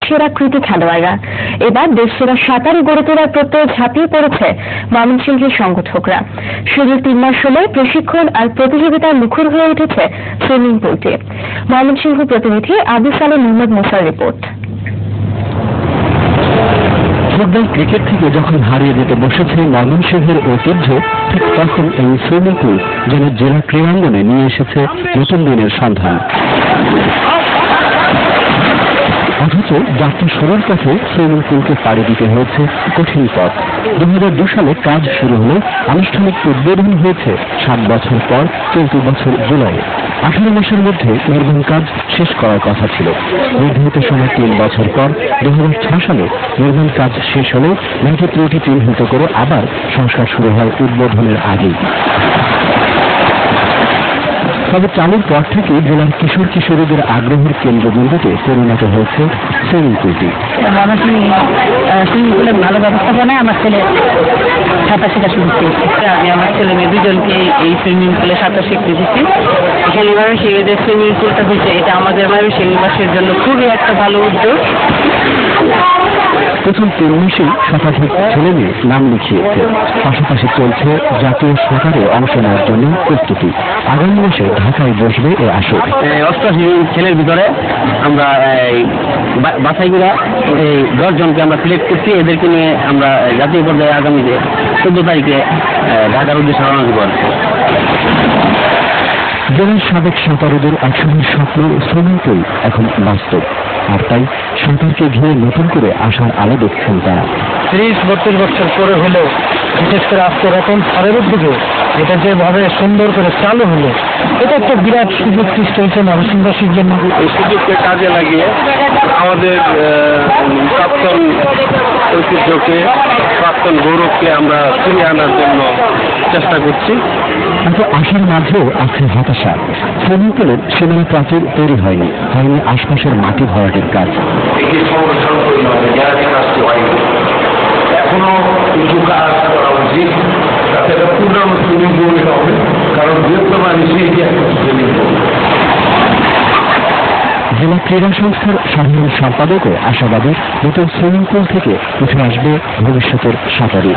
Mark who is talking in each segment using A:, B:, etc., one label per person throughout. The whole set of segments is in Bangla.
A: সেরা কৃতি খেলোয়াড়রা। এবার দেশসেরা সাঁতারু গড়ে তোলার প্রত্যয়ে ঝাঁপিয়ে পড়েছে ময়মনসিংহের সংগঠকরা। শুধু 3 মাস সময় প্রশিক্ষণ আর প্রতিযোগিতার মুখর হয়ে উঠেছে সুইমিং পুলটি। ময়মনসিংহ প্রতিনিধি আবু সালেহ মোহাম্মদ মুসার রিপোর্ট।
B: ফুটবল ক্রিকেট থেকে যখন হারিয়ে যেতে বসেছে ময়মনসিংহের ঐতিহ্য, ঠিক তখন এই সুইমিং পুল যেন জেলা ক্রীড়াঙ্গনে নিয়ে এসেছে নতুন দিনের সন্ধান। অথচ যাত্রা শুরুর পথে সুইমিং পুলকে পাড়ি দিতে হয়েছে কঠিন পথ। 2002 সালে কাজ শুরু হলে আনুষ্ঠানিক উদ্বোধন হয়েছে 7 বছর পর চলতি বছর জুলাইয়ে। 18 মাসের মধ্যে নির্মাণ কাজ শেষ করার কথা ছিল। নির্ধারিত সময় 3 বছর পর 2006 সালে নির্মাণ কাজ শেষ হলে ন্যায্য ত্রুটি চিহ্নিত করে আবার সংস্কার শুরু হয় উদ্বোধনের আগেই। তবে চালুর পর থেকে জেলার কিশোর কিশোরীদের আগ্রহের কেন্দ্রবিন্দুতে পরিণত হয়েছে সুইমিং পুলটি।
C: সুইমিং পুলের ভালো ব্যবস্থাপনায় আমার ছেলে সাঁতার শেখা শুরু করেছে। আমি আমার ছেলে মেয়ে দুজনকে এই সুইমিং পুলে সাঁতার শিখতে দিচ্ছি। এখানে ময়মনসিংহের সুইমিং পুলটা হয়েছে, এটা আমাদের ময়মনসিংহবাসীর জন্য খুবই একটা ভালো উদ্যোগ।
B: প্রথম 3 মাসেই শতাধিক ছেলে মেয়ে নাম লিখিয়েছে। পাশাপাশি চলছে জাতীয় সাঁতারে অংশ নেওয়ার জন্য প্রস্তুতি। আগামী মাসে ঢাকায় বসবে এ আসর।
C: 88 ছেলের ভিতরে আমরা বাছাই করে 10 জনকে আমরা সিলেক্ট করছি। এদেরকে নিয়ে আমরা জাতীয় পর্যায়ে আগামী 14 তারিখে ঢাকার উদ্দেশ্যে রওনা দেব।
B: জেলার সাবেক সাঁতারুদের একসময়ের স্বপ্ন সুইমিং পুল এখন বাস্তব, আর তাই সাঁতারকে ঘিরে নতুন করে আশার আলো দেখছেন তারা।
D: 30-32 বছর পরে হলেও বিশেষ করে আজকে রতন স্যারের উদ্যোগে এটা যেভাবে সুন্দর করে চালু হলো, এটা একটা বিরাট সুযোগ সৃষ্টি হয়েছে ময়মনসিংহবাসীর জন্য।
E: এই সুযোগকে কাজে লাগিয়ে আমাদের প্রাক্তন ঐতিহ্যকে, প্রাক্তন গৌরবকে আমরা ফিরিয়ে আনার জন্য চেষ্টা করছি।
B: কিন্তু আশার মাঝেও আছে হতাশা। সুইমিং পুলের সীমানা প্রাচীর তৈরি হয়নি আশপাশের মাটি ভরাটের কাজ।
E: এখনো কিছু কাজ করা উচিত, যাতে একটা পূর্ণাঙ্গ সুইমিং পুল হবে, কারণ বৃহত্তম সেই একটা সুইমিং পুল।
B: জেলা ক্রীড়া সংস্থার সাধারণ সম্পাদকও আশাবাদী নতুন সুইমিং পুল থেকে উঠে আসবে ভবিষ্যতের সাঁতারু।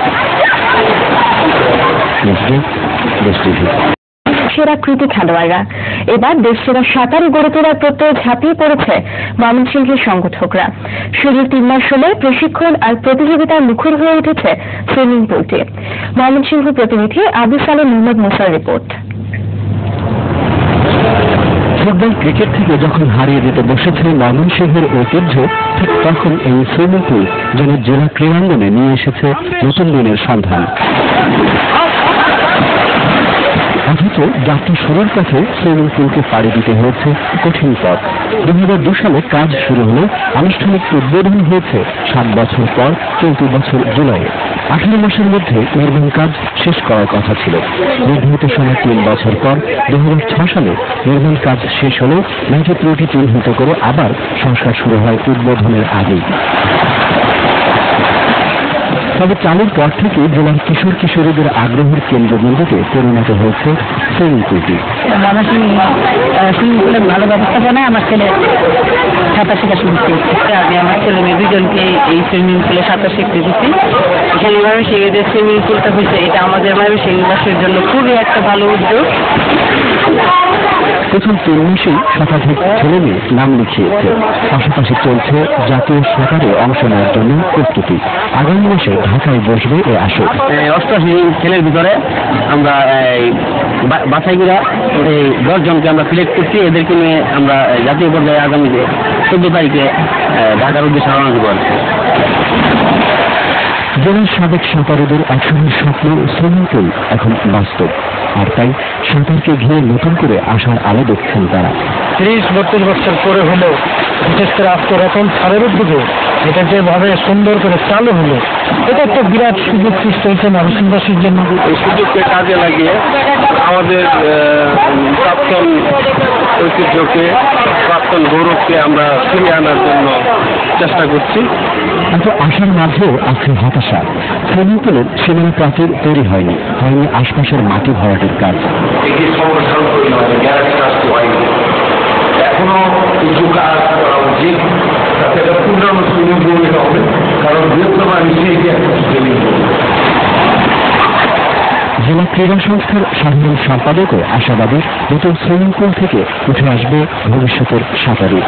A: সেরা কৃতি খেলোয়াড়রা। এবার দেশসেরা সাঁতারু গড়ে তোলার প্রত্যয়ে ঝাঁপিয়ে পড়েছে ময়মনসিংহের সংগঠকরা। শুধু 3 মাস সময় প্রশিক্ষণ আর প্রতিযোগিতার মুখর হয়ে উঠেছে সুইমিং পুলটি। ময়মনসিংহ প্রতিনিধি আবু সালেহ মোহাম্মদ মুসার রিপোর্ট।
B: ফুটবল ক্রিকেট থেকে যখন হারিয়ে যেতে বসেছে ময়মনসিংহের ঐতিহ্য, ঠিক তখন এই সুইমিং পুল যেন জেলা ক্রীড়াঙ্গনে নিয়ে এসেছে নতুন দিনের সন্ধান। অথচ যাত্রা শুরুর পথে সুইমিং পুলকে পাড়ি দিতে হয়েছে কঠিন পথ। 2002 সালে কাজ শুরু হলে আনুষ্ঠানিক উদ্বোধন হয়েছে 7 বছর পর চলতি বছর জুলাইয়ে। 18 মাসের মধ্যে নির্মাণ কাজ শেষ করার কথা ছিল। নির্ধারিত সময় 3 বছর পর 2006 সালে নির্মাণ কাজ শেষ হলে ন্যায্য ত্রুটি চিহ্নিত করে আবার সংস্কার শুরু হয় উদ্বোধনের আগেই। তবে চালুর পর থেকে জেলার কিশোর কিশোরীদের আগ্রহের কেন্দ্রবিন্দুতে পরিণত হয়েছে সুইমিং পুলটি।
C: সুইমিং পুলের ভালো ব্যবস্থাপনায় আমার ছেলে সাঁতার শেখা শুরু করেছে। আমি আমার ছেলে মেয়ে দুজনকে এই সুইমিং পুলে সাঁতার শিখতে দিচ্ছি। এখানে ময়মনসিংহের সুইমিং পুলটা হয়েছে, এটা আমাদের ময়মনসিংহবাসীর জন্য খুবই একটা ভালো উদ্যোগ।
B: প্রথম 3 মাসেই শতাধিক ছেলে মেয়ে নাম লিখিয়েছে। পাশাপাশি চলছে জাতীয় সাঁতারে অংশ নেওয়ার জন্য প্রস্তুতি। আগামী মাসে ঢাকায় বসবে এ আসর।
C: 88 ছেলের ভিতরে আমরা বাছাই করে 10 জনকে আমরা সিলেক্ট করছি। এদেরকে নিয়ে আমরা জাতীয় পর্যায়ে আগামী 14 তারিখে ঢাকার উদ্দেশ্যে রওনা দেব।
B: জেলার সাবেক সাঁতারুদের একসময়ের স্বপ্ন সুইমিং পুল এখন বাস্তব, আর তাই সাঁতারকে ঘিরে নতুন করে আশার আলো দেখছেন তারা।
D: 30-32 বছর পরে হলেও বিশেষ করে আজকে রতন স্যারের উদ্যোগে এটা যেভাবে সুন্দর করে চালু হলো, এটা একটা বিরাট সুযোগ সৃষ্টি হয়েছে ময়মনসিংহবাসীর জন্য।
E: এই সুযোগকে কাজে লাগিয়ে আমাদের প্রাক্তন ঐতিহ্যকে, প্রাক্তন গৌরবকে আমরা ফিরিয়ে আনার জন্য চেষ্টা করছি।
B: কিন্তু আশার মাঝেও আছে হতাশা। সুইমিং পুলের সীমানা প্রাচীর তৈরি হয়নি আশপাশের মাটি ভরাটের কাজ।
F: এখনো কিছু কাজ করা উচিত, তাতে একটা পূর্ণাঙ্গ সুইমিং পুল হবে, কারণ বৃহত্তম নিশ্চয়ই একটা সুইমিং পুল।
B: জেলা ক্রীড়া সংস্থার সাধারণ সম্পাদকও আশাবাদী নতুন সুইমিং পুল থেকে উঠে আসবে ভবিষ্যতের সাঁতারু।